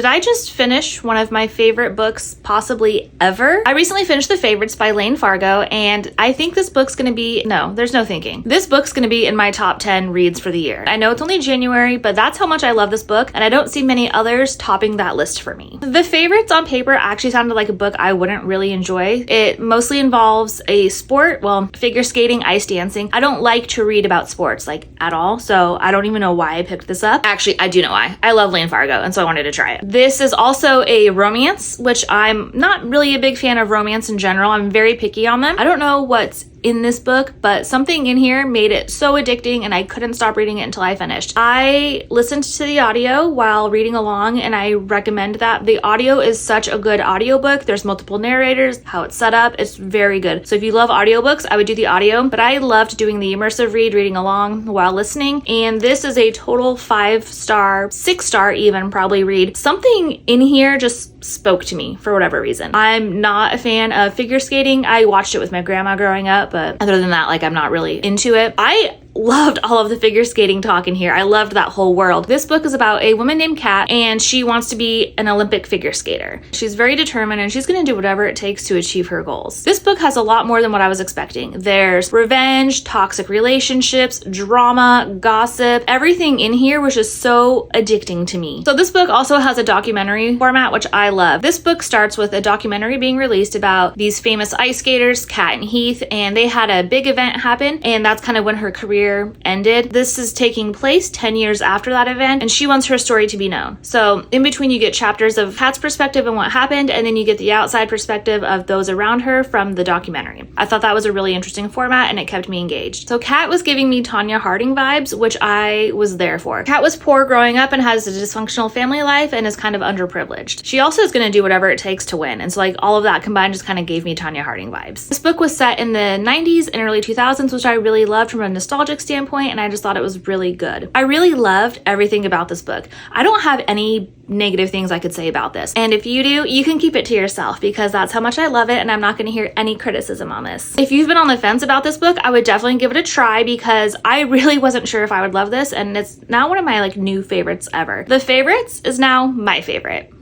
Did I just finish one of my favorite books possibly ever? I recently finished The Favorites by Layne Fargo, and I think this book's gonna be, no, there's no thinking. This book's gonna be in my top 10 reads for the year. I know it's only January, but that's how much I love this book, and I don't see many others topping that list for me. The Favorites on paper actually sounded like a book I wouldn't really enjoy. It mostly involves a sport, well, figure skating, ice dancing. I don't like to read about sports, like, at all, so I don't even know why I picked this up. Actually, I do know why. I love Layne Fargo, and so I wanted to try it. This is also a romance, which I'm not really a big fan of romance in general. I'm very picky on them. I don't know what's in this book, but something in here made it so addicting and I couldn't stop reading it until I finished. I listened to the audio while reading along, and I recommend that. The audio is such a good audiobook. There's multiple narrators, how it's set up, it's very good. So if you love audiobooks, I would do the audio, but I loved doing the immersive reading along while listening, and this is a total 5-star, 6-star even probably read. Something in here just spoke to me for whatever reason. I'm not a fan of figure skating. I watched it with my grandma growing up, but other than that, like, I'm not really into it. I loved all of the figure skating talk in here. I loved that whole world. This book is about a woman named Kat, and she wants to be an Olympic figure skater. She's very determined, and she's going to do whatever it takes to achieve her goals. This book has a lot more than what I was expecting. There's revenge, toxic relationships, drama, gossip. Everything in here was just so addicting to me. So this book also has a documentary format, which I love. This book starts with a documentary being released about these famous ice skaters, Kat and Heath, and they had a big event happen, and that's kind of when her career ended. This is taking place 10 years after that event, and she wants her story to be known. So in between, you get chapters of Kat's perspective and what happened, and then you get the outside perspective of those around her from the documentary. I thought that was a really interesting format, and it kept me engaged. So Kat was giving me Tonya Harding vibes, which I was there for. Kat was poor growing up and has a dysfunctional family life and is kind of underprivileged. She also is going to do whatever it takes to win, and so like all of that combined just kind of gave me Tonya Harding vibes. This book was set in the 90s and early 2000s, which I really loved from a nostalgic standpoint, and I just thought it was really good. I really loved everything about this book. I don't have any negative things I could say about this, and if you do, you can keep it to yourself, because that's how much I love it, and I'm not going to hear any criticism on this. If you've been on the fence about this book, I would definitely give it a try, because I really wasn't sure if I would love this, and it's now one of my like new favorites ever. The Favorites is now my favorite.